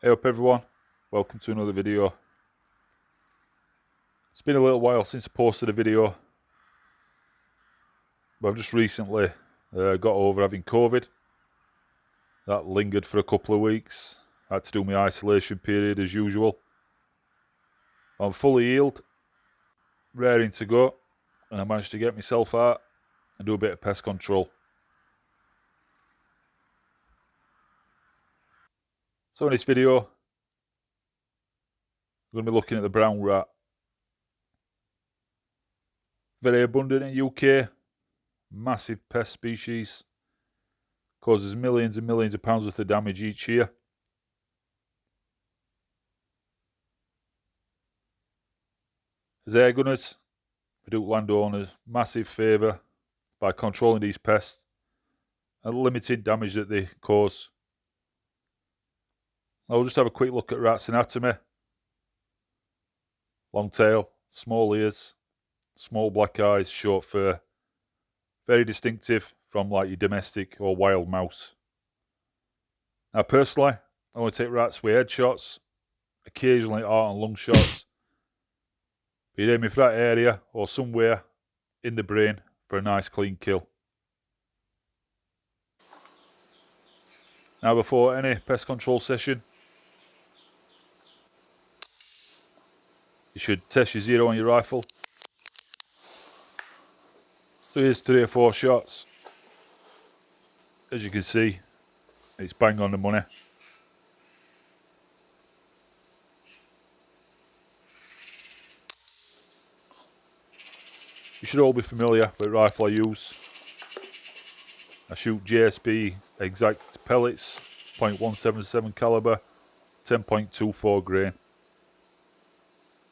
Hey up everyone, welcome to another video. It's been a little while since I posted a video, but I've just recently got over having COVID. That lingered for a couple of weeks. I had to do my isolation period as usual. I'm fully healed, raring to go, and I managed to get myself out and do a bit of pest control. So in this video, I'm going to be looking at the brown rat. Very abundant in UK, massive pest species, causes millions and millions of pounds worth of damage each year. As air gunners, we do landowners massive favour by controlling these pests and limiting damage that they cause. I'll just have a quick look at rats' anatomy. Long tail, small ears, small black eyes, short fur. Very distinctive from like your domestic or wild mouse. Now personally, I want to take rats with head shots, occasionally heart and lung shots. Be aiming for that area or somewhere in the brain for a nice clean kill. Now before any pest control session, you should test your zero on your rifle. So here's 3 or 4 shots. As you can see, it's bang on the money. You should all be familiar with the rifle I use. I shoot JSB exact pellets, .177 caliber, 10.24 grain.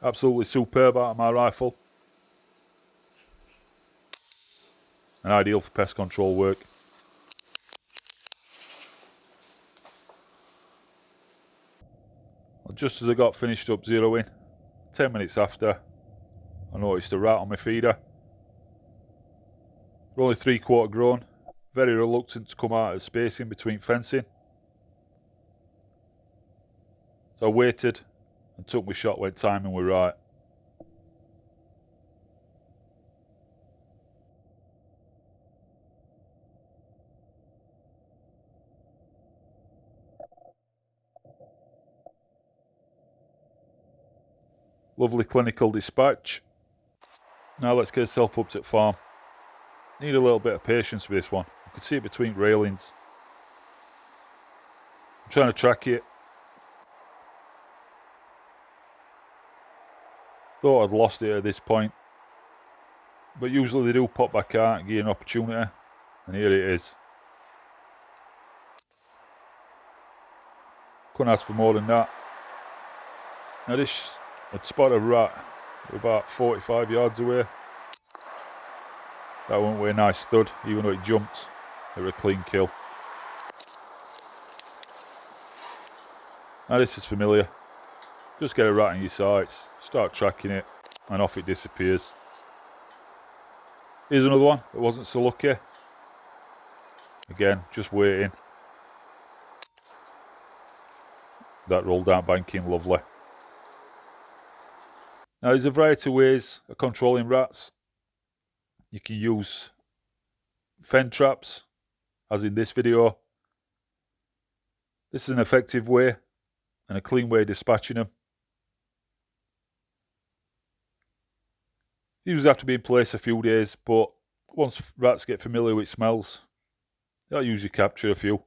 Absolutely superb out of my rifle. And ideal for pest control work. Well, just as I got finished up zeroing, 10 minutes after, I noticed a rat on my feeder. They're only 3/4 grown, very reluctant to come out of the space in between fencing. So I waited and took my shot when timing was right. Lovely clinical dispatch. Now let's get ourselves up to the farm. Need a little bit of patience with this one. I could see it between railings. I'm trying to track it. Thought I'd lost it at this point. But usually they do pop back out and give you an opportunity. And here it is. Couldn't ask for more than that. Now this, I'd spot a rat about 45 yards away. That went with a nice thud, even though it jumped. It was a clean kill. Now this is familiar. Just get a rat in your sights, start tracking it, and off it disappears. Here's another one that wasn't so lucky. Again, just waiting. That rolled down banking, lovely. Now there's a variety of ways of controlling rats. You can use fen traps, as in this video. This is an effective way and a clean way of dispatching them. These usually have to be in place a few days, but once rats get familiar with smells, they'll usually capture a few.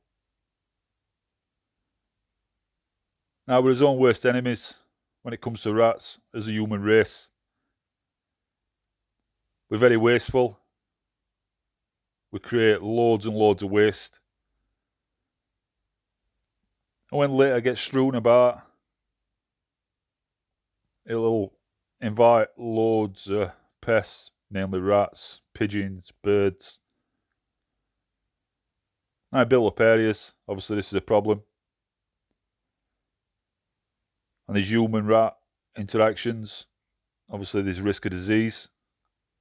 Now we're his own worst enemies when it comes to rats as a human race. We're very wasteful. We create loads and loads of waste. And when litter gets strewn about, it'll invite loads of pests, namely rats, pigeons, birds. Now built up areas, obviously this is a problem. And these human-rat interactions, obviously there's risk of disease.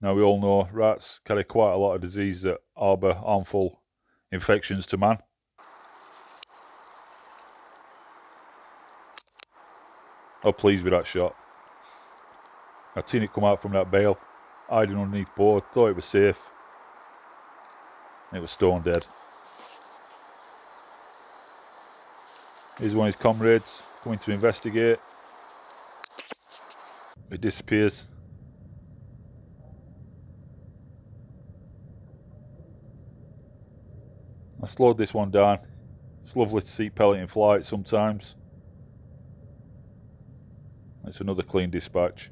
Now we all know rats carry quite a lot of disease that harbour harmful infections to man. I'm pleased with that shot. I'd seen it come out from that bale, hiding underneath board, thought it was safe. And it was stone dead. Here's one of his comrades coming to investigate. It disappears. I slowed this one down. It's lovely to see pellet in flight sometimes. It's another clean dispatch.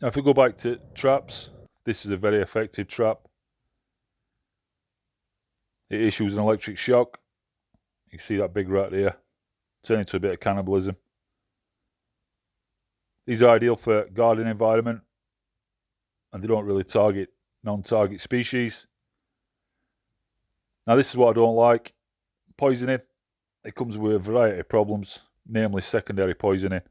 Now if we go back to traps, this is a very effective trap. It issues an electric shock. You can see that big rat here, turn into a bit of cannibalism. These are ideal for garden environment, and they don't really target non-target species. Now this is what I don't like. Poisoning. It comes with a variety of problems, namely secondary poisoning.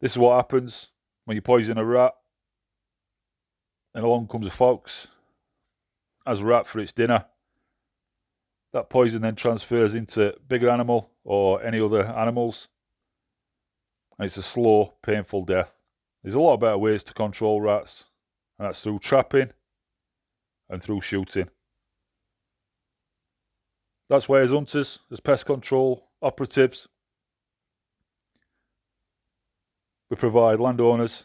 This is what happens when you poison a rat and along comes a fox, has a rat for its dinner. That poison then transfers into bigger animal or any other animals, and it's a slow, painful death. There's a lot of better ways to control rats, and that's through trapping and through shooting. That's why as hunters, as pest control operatives, we provide landowners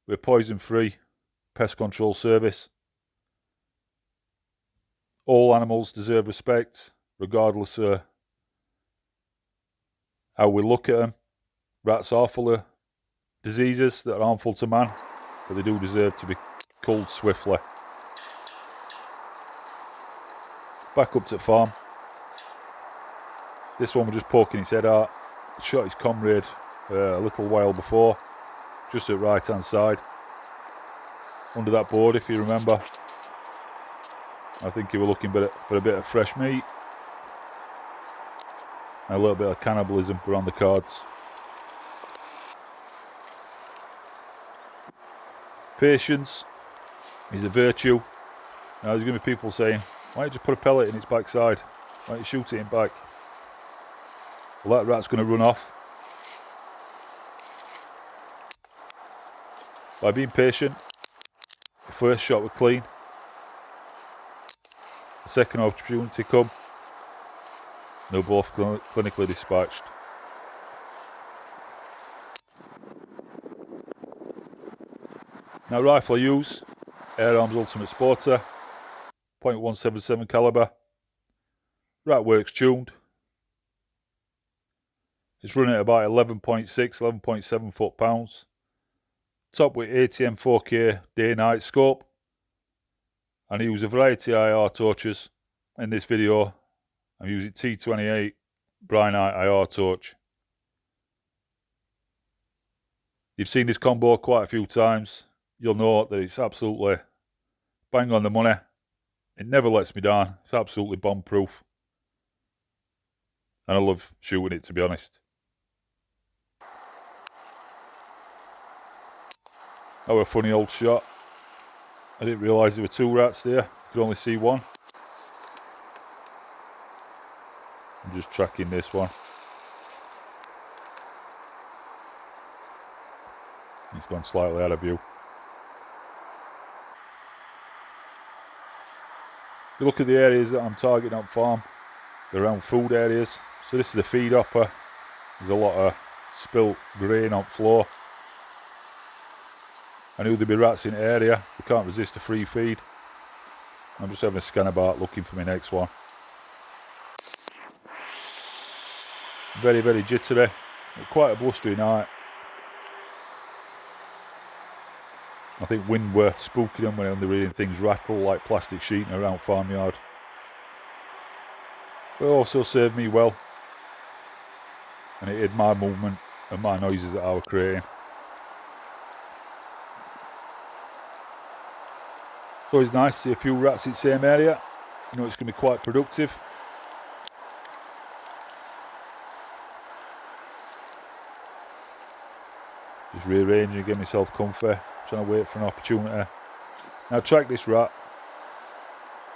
with a poison-free pest control service. All animals deserve respect, regardless of how we look at them. Rats are full of diseases that are harmful to man, but they do deserve to be culled swiftly. Back up to the farm. This one was just poking its head out. Shot his comrade a little while before, just at right hand side. Under that board, if you remember. I think he was looking for a bit of fresh meat. And a little bit of cannibalism were on the cards. Patience is a virtue. Now there's going to be people saying, why don't you just put a pellet in its backside? Why don't you shoot it in back? Well, that rat's going to run off. By being patient, the first shot was clean. The second opportunity come. They're both clinically dispatched. Now rifle I use, Air Arms Ultimate Sporter, .177 calibre. Rat works tuned. It's running at about 11.6, 11.7 foot-pounds. Top with ATM 4K day-night scope. And I use a variety of IR torches. In this video, I'm using T28 Brynite IR torch. You've seen this combo quite a few times. You'll know that it's absolutely bang on the money. It never lets me down. It's absolutely bomb-proof. And I love shooting it, to be honest. That was a funny old shot. I didn't realise there were two rats there. You could only see one. I'm just tracking this one. He's gone slightly out of view. If you look at the areas that I'm targeting on farm, they're around food areas. So this is a feed hopper. There's a lot of spilt grain on floor. I knew there'd be rats in the area. They can't resist a free feed. I'm just having a scan about looking for my next one. Very, very jittery. Quite a blustery night. I think wind were spooking them when they were hearing things rattle like plastic sheeting around farmyard. But it also served me well. And it hid my movement and my noises that I was creating. It's always nice to see a few rats in the same area. You know it's going to be quite productive. Just rearranging, getting myself comfy, trying to wait for an opportunity. Now track this rat.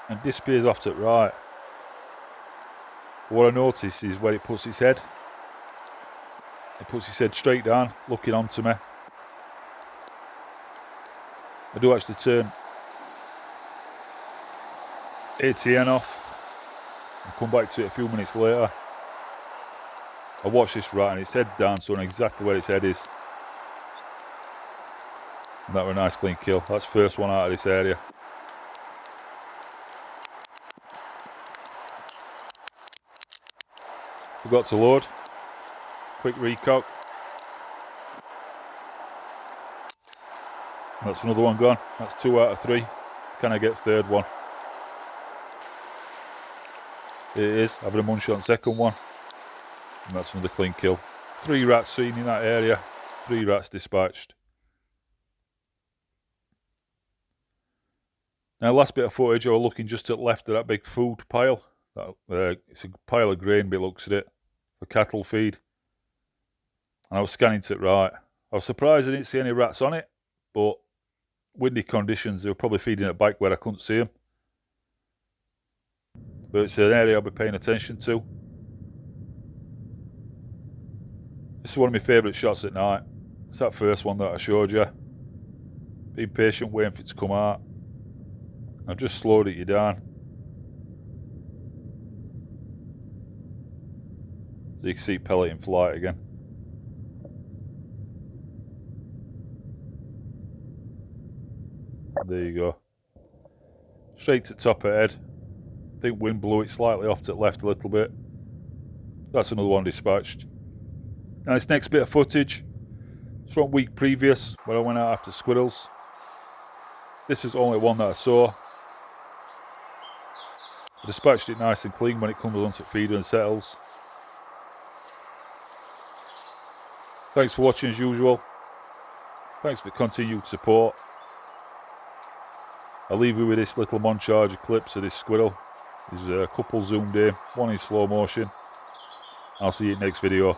and disappears off to the right. What I notice is where it puts its head. It puts its head straight down, looking onto me. I do actually turn ATN off and come back to it a few minutes later. I watch this rat and its head's down, so I know exactly where its head is. And that was a nice clean kill. That's the first one out of this area. Forgot to load. Quick recock. That's another one gone. That's 2 out of 3. Can I get third one? It is. Having a munch on second one. And that's another clean kill. 3 rats seen in that area. 3 rats dispatched. Now, last bit of footage, I was looking just to the left of that big food pile. It's a pile of grain, by the looks at it, for cattle feed. And I was scanning to it right. I was surprised I didn't see any rats on it, but windy conditions, they were probably feeding it back where I couldn't see them. But it's an area I'll be paying attention to. This is one of my favourite shots at night. It's that first one that I showed you. Being patient, waiting for it to come out. I've just slowed it down. So you can see pellet in flight again. There you go. Straight to the top of the head. I think wind blew it slightly off to the left a little bit. That's another one dispatched. Now this next bit of footage is from week previous when I went out after squirrels. This is only one that I saw. I dispatched it nice and clean when it comes onto the feeder and settles. Thanks for watching as usual. Thanks for the continued support. I'll leave you with this little montage of clips of this squirrel. There's a couple zoomed in, one in slow motion. I'll see you in the next video.